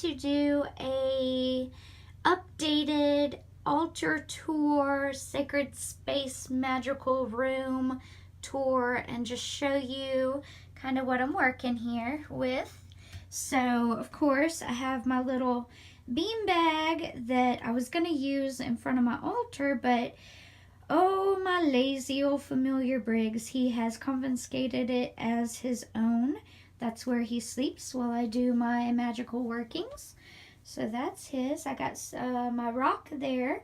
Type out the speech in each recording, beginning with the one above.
to do a updated altar tour, sacred space, magical room tour, and just show you kind of what I'm working here with. So, of course, I have my little bean bag that I was going to use in front of my altar, but oh, my lazy old familiar Briggs, he has confiscated it as his own. That's where he sleeps while I do my magical workings. So that's his. I got my rock there.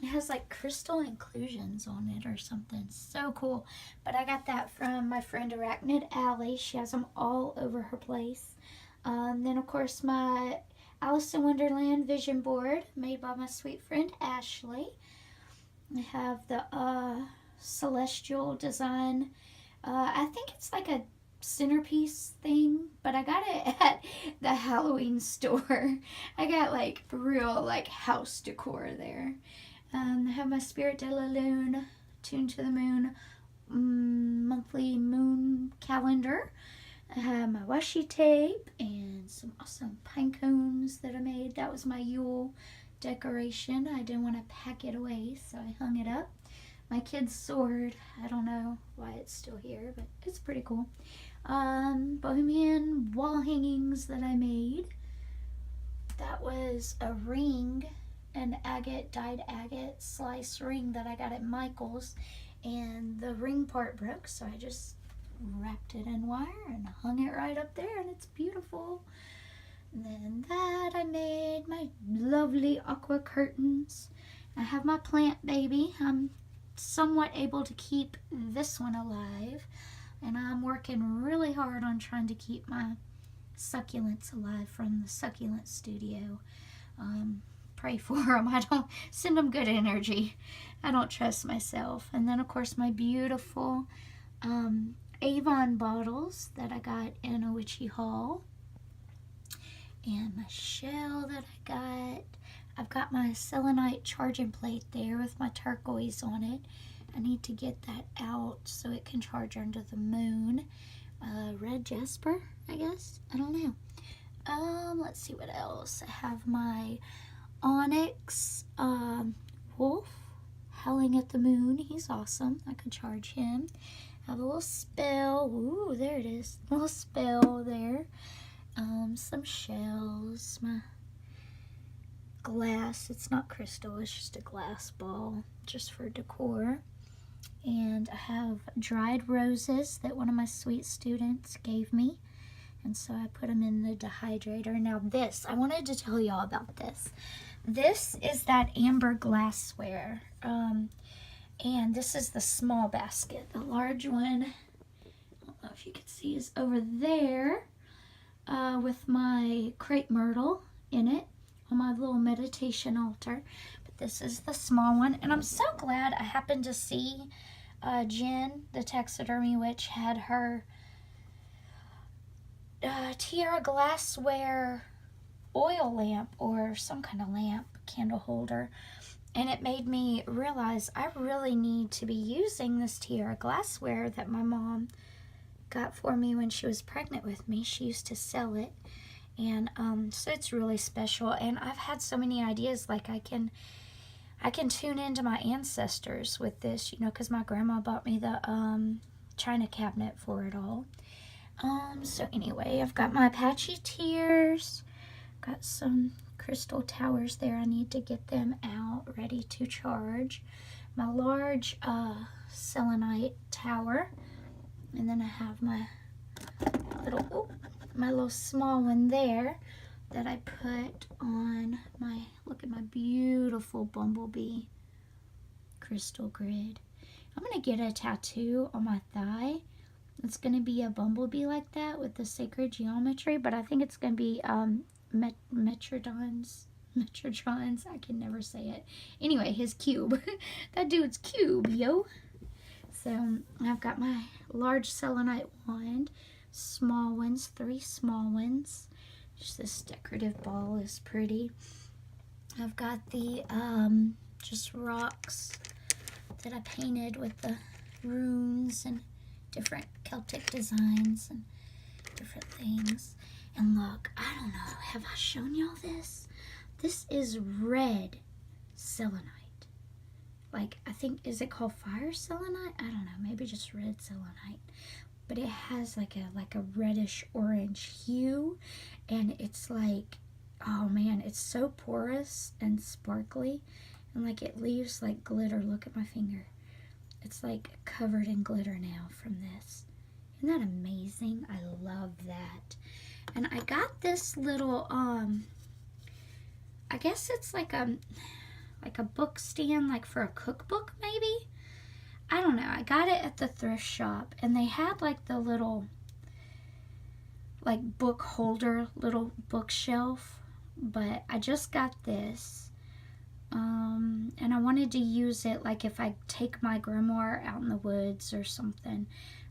It has like crystal inclusions on it or something. So cool. But I got that from my friend Arachnid Alley. She has them all over her place. Then, of course, my Alice in Wonderland vision board made by my sweet friend Ashley. I have the celestial design. I think it's like a centerpiece thing, but I got it at the Halloween store. I got like real like house decor there. I have my Spirit de la Lune, Tuned to the Moon monthly moon calendar. I have my washi tape and some awesome pine cones that I made. That was my Yule decoration. I didn't want to pack it away, so I hung it up. My kid's sword, I don't know why it's still here, but it's pretty cool. Bohemian wall hangings that I made. That was a ring, an agate, dyed agate slice ring that I got at Michael's, and the ring part broke, so I just wrapped it in wire and hung it right up there, and it's beautiful. And then that I made my lovely aqua curtains. I have my plant baby. I'm somewhat able to keep this one alive, and I'm working really hard on trying to keep my succulents alive from the succulent studio. Pray for them. I don't send them good energy. I don't trust myself. And then, of course, my beautiful Avon bottles that I got in a witchy haul. And my shell that I got. I've got my selenite charging plate there with my turquoise on it. I need to get that out so it can charge under the moon. Red jasper, I guess. I don't know. Let's see what else. I have my onyx wolf howling at the moon. He's awesome. I could charge him. I have a little spell. Ooh, there it is. A little spell there. Some shells. My glass. It's not crystal. It's just a glass ball, just for decor. And I have dried roses that one of my sweet students gave me. And so I put them in the dehydrator. Now this, I wanted to tell y'all about this. This is that amber glassware. And this is the small basket. The large one, I don't know if you can see, is over there with my crepe myrtle in it on my little meditation altar. But this is the small one. And I'm so glad I happened to see Jen, the taxidermy witch, had her tiara glassware oil lamp or some kind of lamp, candle holder. And it made me realize I really need to be using this tiara glassware that my mom got for me when she was pregnant with me. She used to sell it. And so it's really special. And I've had so many ideas, like I can tune into my ancestors with this, you know, because my grandma bought me the china cabinet for it all. So anyway, I've got my Apache tears. Got some crystal towers there. I need to get them out, ready to charge. My large selenite tower. And then I have my little small one there that I put on my, look at my beautiful bumblebee crystal grid. I'm going to get a tattoo on my thigh. It's going to be a bumblebee like that with the sacred geometry, but I think it's going to be Metrodons, I can never say it. Anyway, his cube. That dude's cube, yo. So I've got my large selenite wand, small ones, 3 small ones. Just this decorative ball is pretty. I've got the just rocks that I painted with the runes and different Celtic designs and different things. And look, I don't know, have I shown y'all this? This is red selenite. Like, I think, is it called fire selenite? I don't know, maybe just red selenite. But it has like a reddish orange hue, and it's like, oh man, it's so porous and sparkly, and like it leaves like glitter. Look at my finger. It's like covered in glitter now from this. Isn't that amazing? I love that. And I got this little, I guess it's like a book stand, like for a cookbook maybe? I don't know. I got it at the thrift shop, and they had like the little, like book holder, little bookshelf, but I just got this. And I wanted to use it like if I take my grimoire out in the woods or something,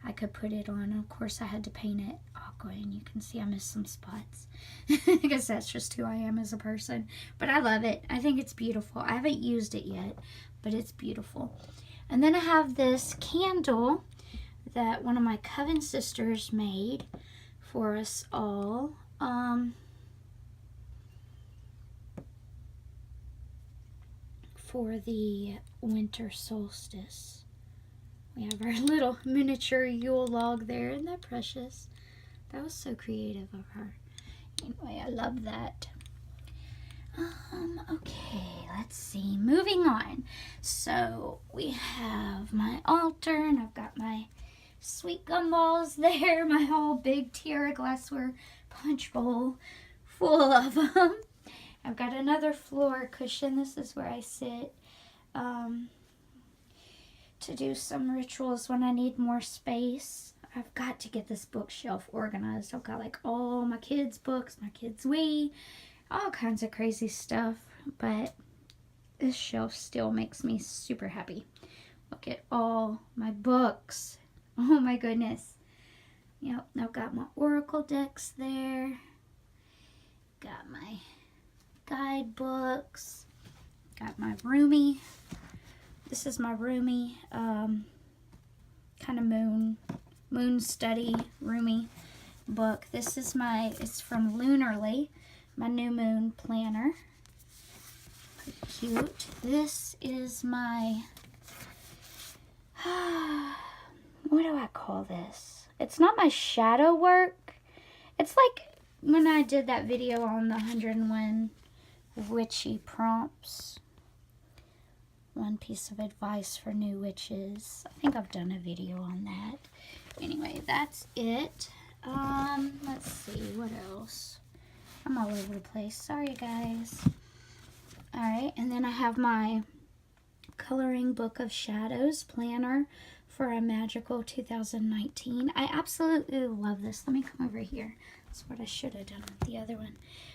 I could put it on. Of course, I had to paint it aqua, and you can see I missed some spots because that's just who I am as a person. But I love it. I think it's beautiful. I haven't used it yet, but it's beautiful. And then I have this candle that one of my Coven sisters made for us all. For the winter solstice. We have our little miniature Yule log there. Isn't that precious? That was so creative of her. Anyway, I love that. Okay, let's see. Moving on. So we have my altar, and I've got my sweet gumballs there. My whole big tiara glassware punch bowl full of them. I've got another floor cushion. This is where I sit to do some rituals when I need more space. I've got to get this bookshelf organized. I've got like all my kids' books, my kids' Wii, all kinds of crazy stuff. But this shelf still makes me super happy. Look at all my books. Oh my goodness. Yep, I've got my oracle decks there. Got my guidebooks. Got my Rumi. This is my Rumi kind of moon study Rumi book. This is it's from Lunarly, my new moon planner. Cute. This is my, what do I call this? It's not my shadow work. It's like when I did that video on the 101 witchy prompts. One piece of advice for new witches. I think I've done a video on that. Anyway, that's it. Let's see, what else? I'm all over the place. Sorry, guys. Alright, and then I have my Coloring Book of Shadows planner for a magical 2019. I absolutely love this. Let me come over here. That's what I should have done with the other one.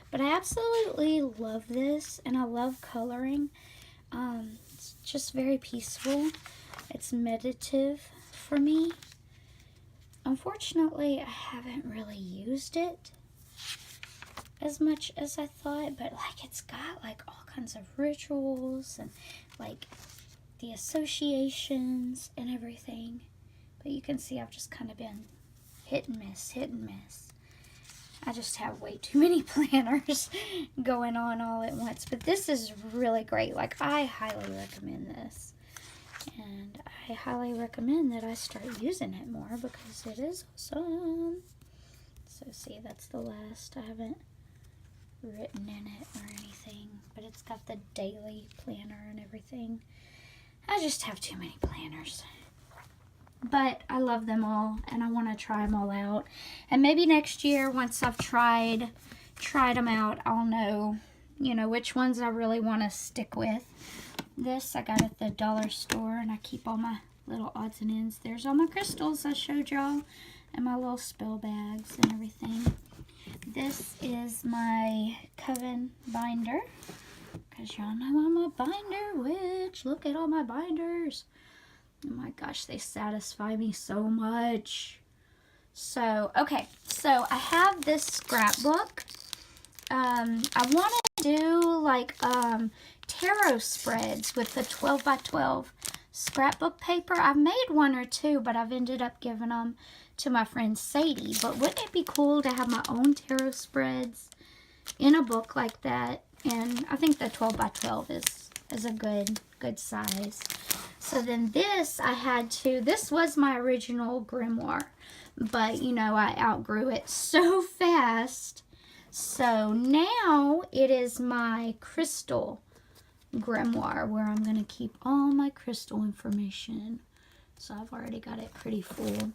But I absolutely love this, and I love coloring. It's just very peaceful. It's meditative for me. Unfortunately, I haven't really used it as much as I thought, but like it's got like all kinds of rituals and like the associations and everything. But you can see I've just kind of been hit and miss, hit and miss. I just have way too many planners going on all at once. But this is really great. Like, I highly recommend this. And I highly recommend that I start using it more because it is awesome. So, see, that's the last. I haven't written in it or anything. But it's got the daily planner and everything. I just have too many planners. But I love them all, and I want to try them all out. And maybe next year, once I've tried them out, I'll know, which ones I really want to stick with. This I got at the dollar store, and I keep all my little odds and ends. There's all my crystals I showed y'all, and my little spell bags and everything. This is my Coven binder, because y'all know I'm a binder witch. Look at all my binders. Oh my gosh, they satisfy me so much. So, okay, so I have this scrapbook. I want to do like tarot spreads with the 12 by 12 scrapbook paper. I've made one or two, but I've ended up giving them to my friend Sadie. But wouldn't it be cool to have my own tarot spreads in a book like that? And I think the 12 by 12 is a good size. So then this, this was my original grimoire, but you know, I outgrew it so fast. So now it is my crystal grimoire where I'm going to keep all my crystal information. So I've already got it pretty full.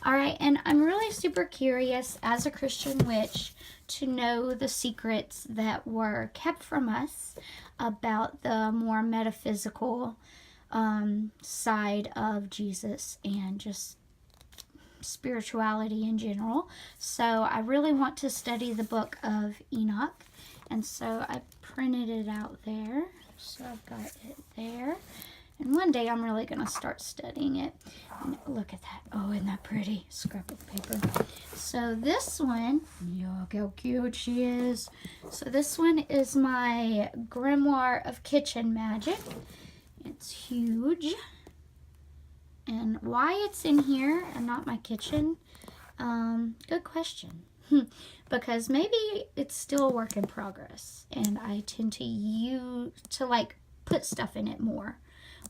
All right, and I'm really super curious as a Christian witch to know the secrets that were kept from us about the more metaphysical side of Jesus and just spirituality in general. So I really want to study the book of Enoch, and so I printed it out there. So I've got it there, and one day I'm really going to start studying it. And look at that. Oh, isn't that pretty? Scrapbook paper. So this one, look how cute she is. So this one is my Grimoire of Kitchen Magic. It's huge. And why it's in here and not my kitchen? Good question. Because maybe it's still a work in progress, and I tend to like put stuff in it more.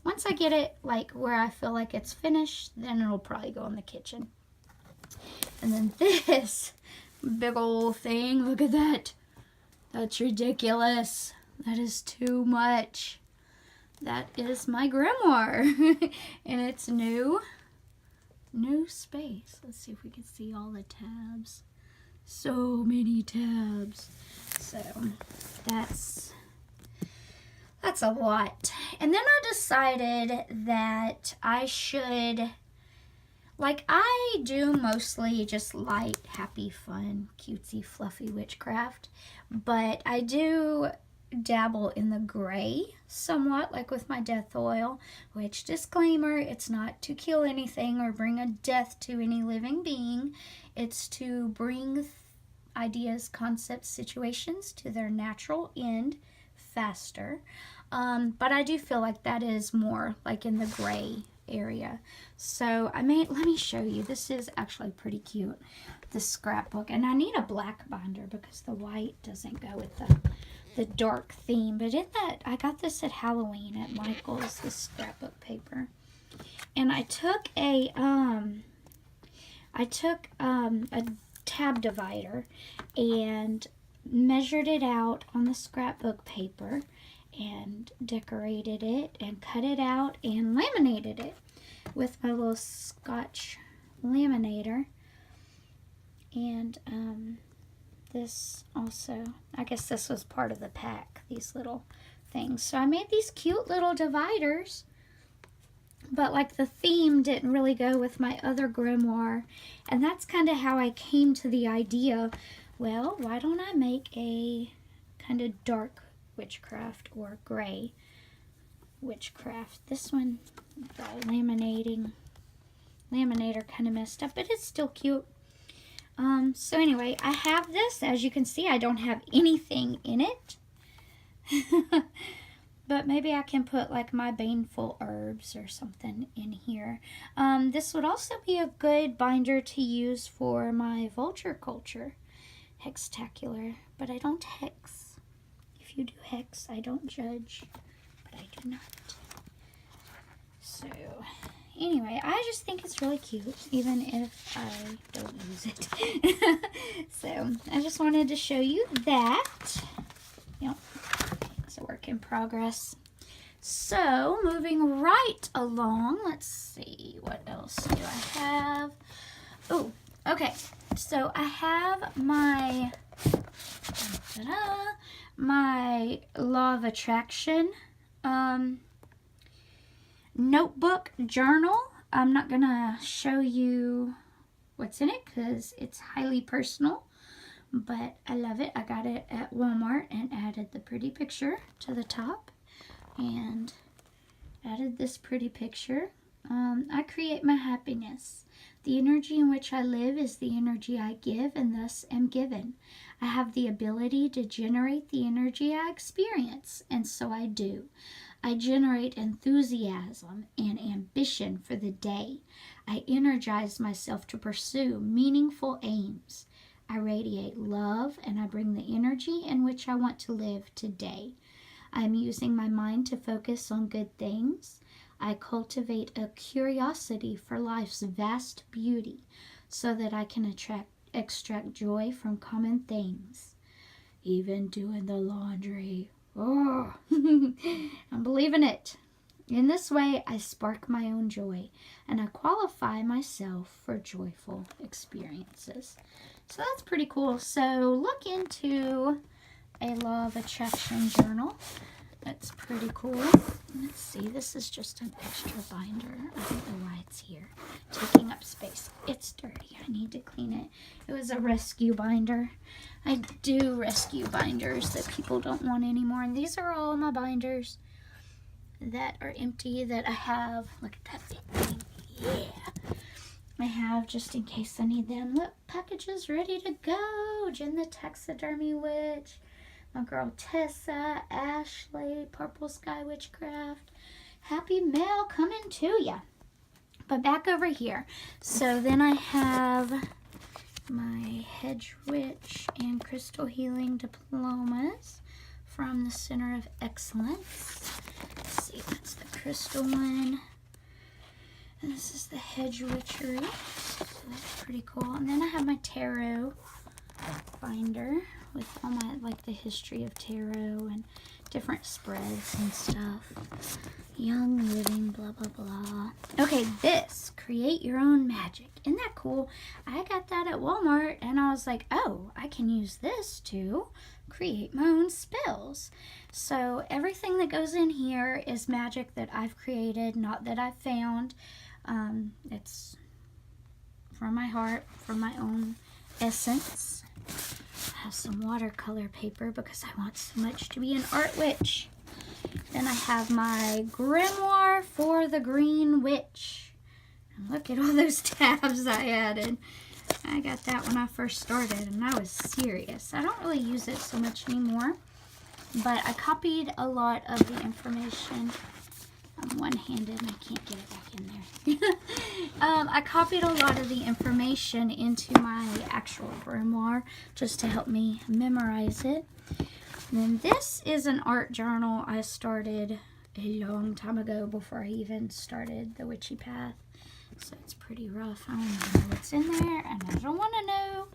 Once I get it like where I feel like it's finished, then it'll probably go in the kitchen. And then this big old thing, look at that. That's ridiculous. That is too much. That is my grimoire. And it's new space. Let's see if we can see all the tabs. So many tabs. So that's a lot. And then I decided that I should, like, I do mostly just light, happy, fun, cutesy, fluffy witchcraft, but I do dabble in the gray somewhat, like with my death oil, which, disclaimer, it's not to kill anything or bring a death to any living being. It's to bring ideas, concepts, situations to their natural end faster. But I do feel like that is more like in the gray area. So let me show you. This is actually pretty cute, this scrapbook. And I need a black binder because the white doesn't go with the dark theme. But I got this at Halloween at Michael's, this scrapbook paper. And I took a tab divider and measured it out on the scrapbook paper and decorated it and cut it out and laminated it with my little Scotch laminator. And this also, I guess this was part of the pack, these little things. So I made these cute little dividers, but like the theme didn't really go with my other grimoire. And that's kind of how I came to the idea, well, why don't I make a kind of dark witchcraft or gray witchcraft. This one, the laminator kind of messed up, but it's still cute. So anyway, I have this. As you can see, I don't have anything in it. But maybe I can put like my baneful herbs or something in here. This would also be a good binder to use for my vulture culture hextacular, but I don't hex. If you do hex, I don't judge, but I do not. So anyway, I just think it's really cute, even if I don't use it. So I just wanted to show you that. Yep, it's a work in progress. So moving right along, let's see, what else do I have? Oh, okay. So I have my my Law of Attraction notebook journal. I'm not gonna show you what's in it because it's highly personal, but I love it. I got it at Walmart and added the pretty picture to the top and added this pretty picture. I create my happiness. The energy in which I live is the energy I give and thus am given. I have the ability to generate the energy I experience, and so I do. I generate enthusiasm and ambition for the day. I energize myself to pursue meaningful aims. I radiate love and I bring the energy in which I want to live today. I'm using my mind to focus on good things. I cultivate a curiosity for life's vast beauty so that I can extract joy from common things. Even doing the laundry. Oh, I'm believing it. In this way, I spark my own joy and I qualify myself for joyful experiences. So that's pretty cool. So look into a Law of Attraction journal. That's pretty cool. Let's see, this is just an extra binder. I don't know why it's here, taking up space. It's dirty. I need to clean it. It was a rescue binder. I do rescue binders that people don't want anymore. And these are all my binders that are empty that I have. Look at that big thing. Yeah. I have just in case I need them. Look, packages ready to go. Jen the Taxidermy Witch. My girl Tessa, Ashley, Purple Sky Witchcraft. Happy mail coming to ya. But back over here. So then I have my Hedge Witch and Crystal Healing diplomas from the Center of Excellence. Let's see, that's the crystal one. And this is the Hedge Witchery. So that's pretty cool. And then I have my tarot binder with all my, like, the history of tarot and different spreads and stuff. Young Living, blah, blah, blah. Okay, this, Create Your Own Magic. Isn't that cool? I got that at Walmart, and I was like, oh, I can use this to create my own spells. So everything that goes in here is magic that I've created, not that I've found. It's from my heart, from my own essence. I have some watercolor paper because I want so much to be an art witch. Then I have my grimoire for the Green Witch. And look at all those tabs I added. I got that when I first started and I was serious. I don't really use it so much anymore, but I copied a lot of the information. I'm one-handed and I can't get it back in there. I copied a lot of the information into my actual grimoire just to help me memorize it. And then this is an art journal I started a long time ago before I even started the Witchy Path. So it's pretty rough. I don't even know what's in there and I don't want to know.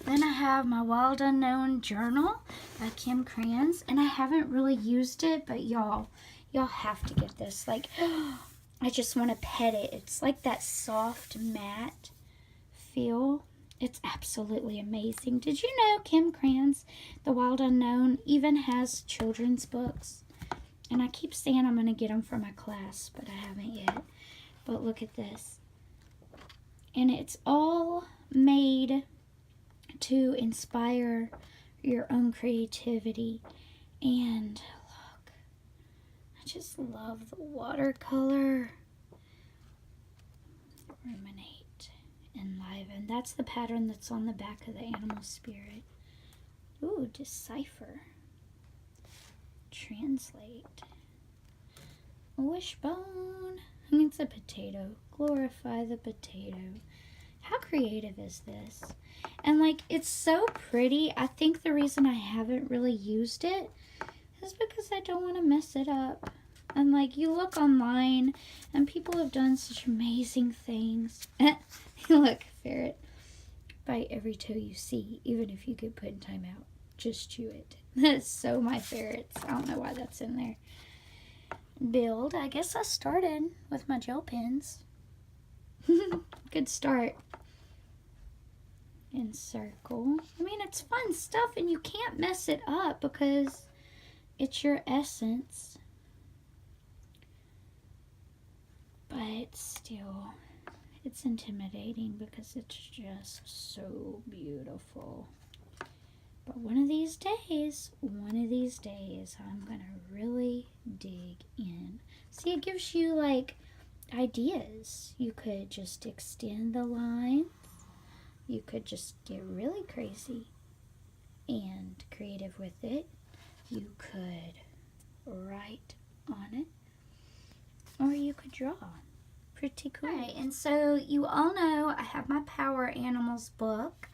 Then I have my Wild Unknown journal by Kim Krans, and I haven't really used it, but y'all have to get this. Like, I just want to pet it. It's like that soft matte feel. It's absolutely amazing. Did you know Kim Krans, The Wild Unknown, even has children's books? And I keep saying I'm going to get them for my class, but I haven't yet. But look at this. And it's all made to inspire your own creativity. And look, I just love the watercolor. Ruminate, enliven. That's the pattern that's on the back of the animal spirit. Ooh, decipher. Translate. Wishbone. It's a potato. Glorify the potato. How creative is this? And like, it's so pretty. I think the reason I haven't really used it is because I don't want to mess it up. And like, you look online and people have done such amazing things. Look, ferret. Bite every toe you see, even if you get put in timeout. Just chew it. That's so my ferrets. I don't know why that's in there. Build. I guess I started with my gel pens. Good start. Encircle. I mean, it's fun stuff and you can't mess it up because it's your essence. But still, it's intimidating because it's just so beautiful. But one of these days, I'm going to really dig in. See, it gives you, like, ideas. You could just extend the lines. You could just get really crazy and creative with it. You could write on it. Or you could draw. Pretty cool. Right, and so you all know I have my Power Animals book.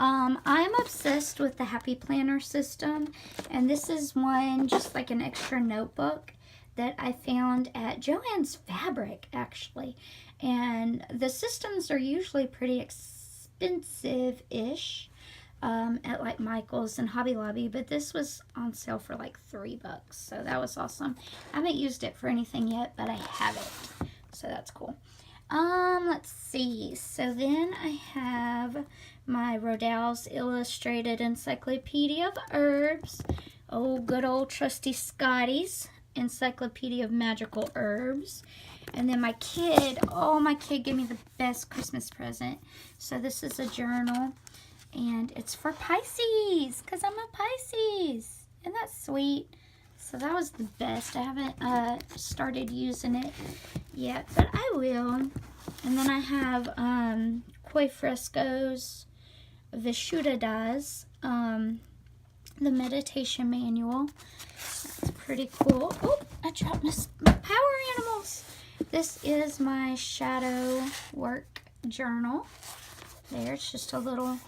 I'm obsessed with the Happy Planner system, and this is one, just like an extra notebook that I found at Joann's Fabric, actually. And the systems are usually pretty expensive-ish at like Michael's and Hobby Lobby, but this was on sale for like $3, so that was awesome. I haven't used it for anything yet, but I have it, so that's cool. Let's see. So then I have my Rodale's Illustrated Encyclopedia of Herbs. Oh, good old trusty Scotty's Encyclopedia of Magical Herbs. And then my kid gave me the best Christmas present. So this is a journal, and it's for Pisces, because I'm a Pisces. Isn't that sweet? So that was the best. I haven't started using it yet, but I will. And then I have Koi Fresco's Vishuddha Das, the meditation manual. That's pretty cool. Oh, I dropped my Power Animals. This is my shadow work journal. There, it's just a little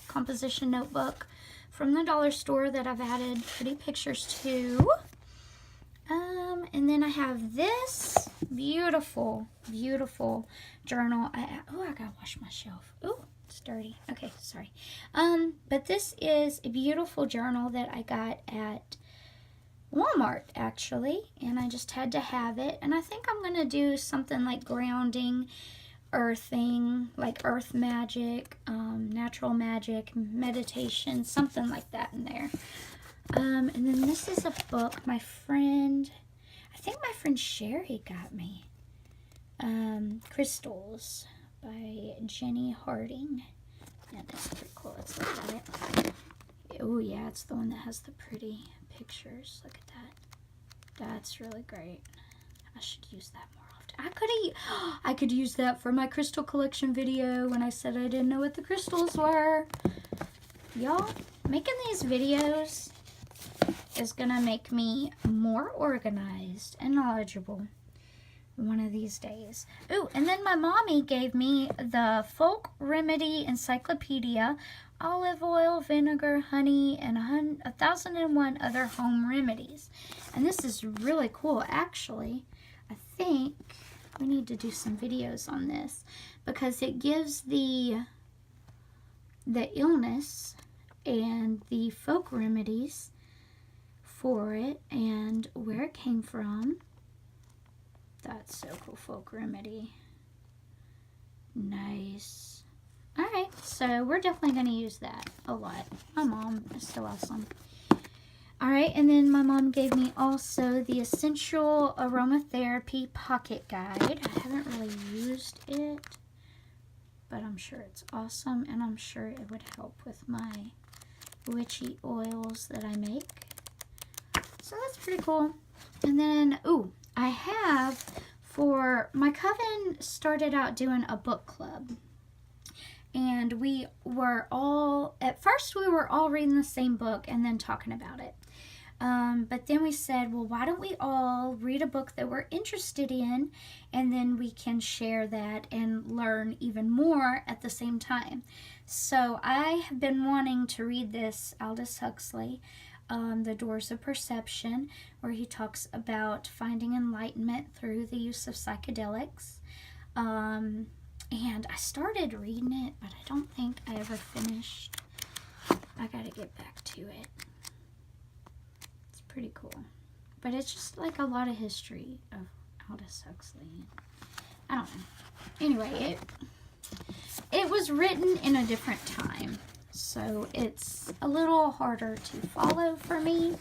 composition notebook from the dollar store that I've added pretty pictures to. And then I have this beautiful, beautiful journal. I gotta wash my shelf. Oh, it's dirty. Okay, sorry. But this is a beautiful journal that I got at Walmart, actually, and I just had to have it. And I think I'm gonna do something like grounding, earthing, like earth magic, natural magic, meditation, something like that in there. And then this is a book I think my friend Sherry got me. Crystals by Jenny Harding. Yeah, that's pretty cool. Let's look at it. Oh yeah, it's the one that has the pretty pictures. Look at that. That's really great. I should use that more often. I could use that for my crystal collection video when I said I didn't know what the crystals were. Y'all, making these videos is gonna make me more organized and knowledgeable one of these days. Ooh, and then my mommy gave me the Folk Remedy Encyclopedia, olive oil, vinegar, honey, and 1001 other home remedies. And this is really cool, actually. I think we need to do some videos on this because it gives the illness and the folk remedies for it and where it came from. That's so cool. Folk remedy. Nice. Alright, so we're definitely going to use that a lot. My mom is so awesome. Alright, and then my mom gave me also the Essential Aromatherapy Pocket Guide. I haven't really used it, but I'm sure it's awesome, and I'm sure it would help with my witchy oils that I make. So that's pretty cool. And then, ooh, I have, for my coven started out doing a book club. And we were all, at first we were all reading the same book and then talking about it. But then we said, well, why don't we all read a book that we're interested in, and then we can share that and learn even more at the same time. So I have been wanting to read this Aldous Huxley, The Doors of Perception, where he talks about finding enlightenment through the use of psychedelics. And I started reading it, but I don't think I ever finished. I gotta get back to it. It's pretty cool. But it's just like a lot of history of Aldous Huxley. I don't know. Anyway, it was written in a different time, so it's a little harder to follow for me.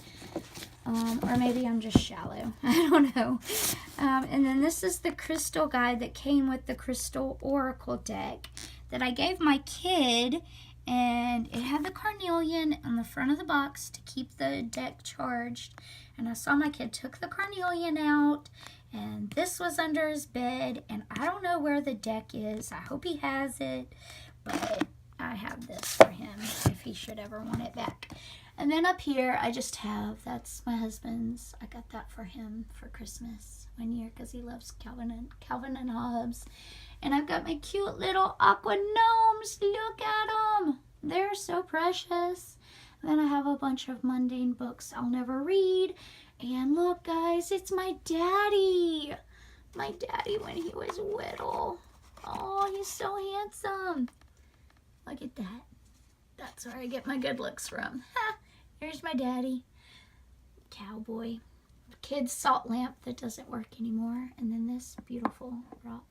Or maybe I'm just shallow. I don't know. And then this is the crystal guide that came with the Crystal Oracle deck that I gave my kid. And it had the carnelian on the front of the box to keep the deck charged. And I saw my kid took the carnelian out. And this was under his bed. And I don't know where the deck is. I hope he has it. But I have this for him if he should ever want it back. And then up here, I just have, that's my husband's. I got that for him for Christmas one year because he loves Calvin and Hobbes. And I've got my cute little aqua gnomes. Look at them. They're so precious. And then I have a bunch of mundane books I'll never read. And look, guys, it's my daddy. My daddy when he was little. Oh, he's so handsome. Look at that. That's where I get my good looks from. Ha! Here's my daddy. Cowboy. Kid's salt lamp that doesn't work anymore. And then this beautiful rock.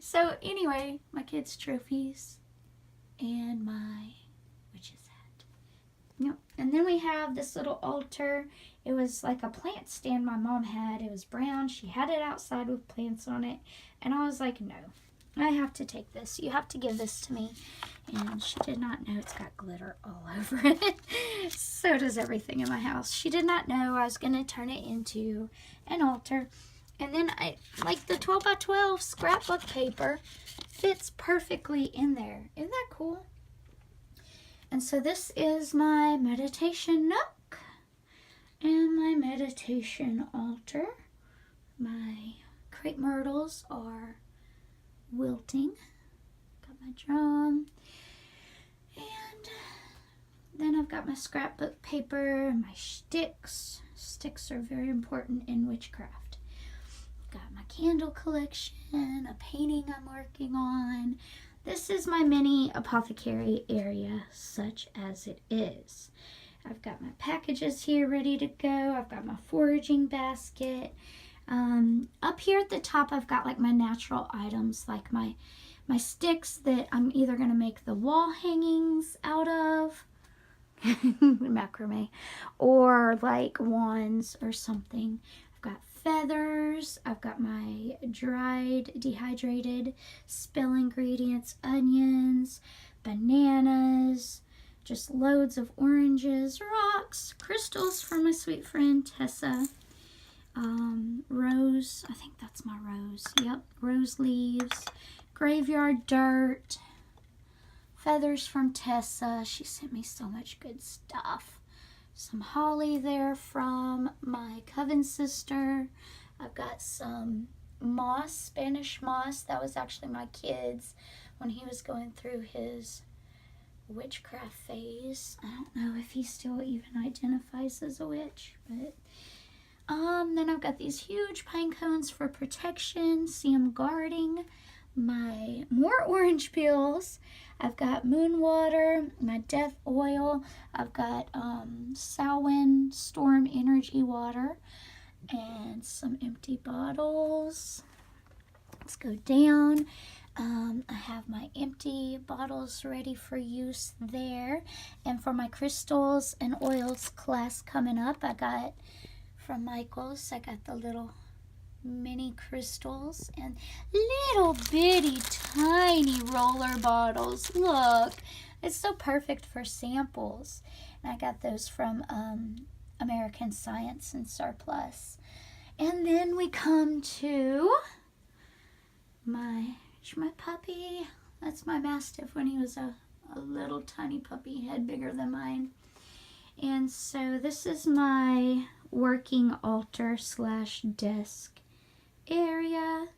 So anyway, my kids' trophies. And my witch's hat. Yep. And then we have this little altar. It was like a plant stand my mom had. It was brown. She had it outside with plants on it. And I was like, no. I have to take this. You have to give this to me. And she did not know it's got glitter all over it. So does everything in my house. She did not know I was going to turn it into an altar. And then I like the 12 by 12 scrapbook paper fits perfectly in there. Isn't that cool? And so this is my meditation nook and my meditation altar. My crepe myrtles are wilting. Got my drum. And then I've got my scrapbook paper and my sticks. Sticks are very important in witchcraft. Got my candle collection, a painting I'm working on. This is my mini apothecary area, such as it is. I've got my packages here ready to go. I've got my foraging basket. Up here at the top, I've got like my natural items, like my sticks that I'm either going to make the wall hangings out of, macrame, or like wands or something. I've got feathers. I've got my dried, dehydrated spill ingredients, onions, bananas, just loads of oranges, rocks, crystals for my sweet friend Tessa. Rose, I think that's my rose. Yep, rose leaves, graveyard dirt, feathers from Tessa. She sent me so much good stuff. Some holly there from my coven sister. I've got some moss, Spanish moss. That was actually my kid's when he was going through his witchcraft phase. I don't know if he still even identifies as a witch, but then I've got these huge pine cones for protection. See them guarding. My more orange peels. I've got moon water, my death oil. I've got Samhain storm energy water and some empty bottles. Let's go down. I have my empty bottles ready for use there. And for my crystals and oils class coming up, I got from Michaels, I got the little mini crystals and little bitty tiny roller bottles. Look, it's so perfect for samples. And I got those from American Science and Surplus. And then we come to my puppy. That's my Mastiff when he was a little tiny puppy, head bigger than mine. And so this is my working altar / desk area.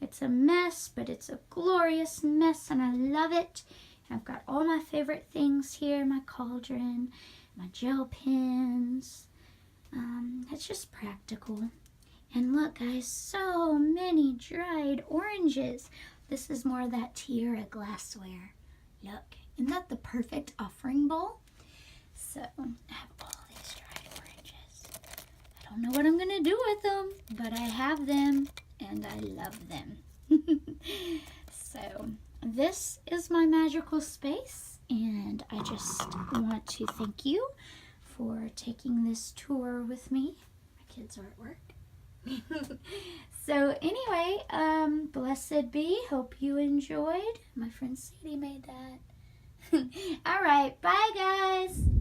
It's a mess, but it's a glorious mess and I love it. I've got all my favorite things here, my cauldron, my gel pens. It's just practical. And look guys, so many dried oranges. This is more of that tiara glassware. Look, isn't that the perfect offering bowl? So I have all these dried oranges. I don't know what I'm gonna do with them, but I have them and I love them. So this is my magical space and I just want to thank you for taking this tour with me. My kids are at work. So anyway, blessed be. Hope you enjoyed. My friend Sadie made that. All right, bye guys.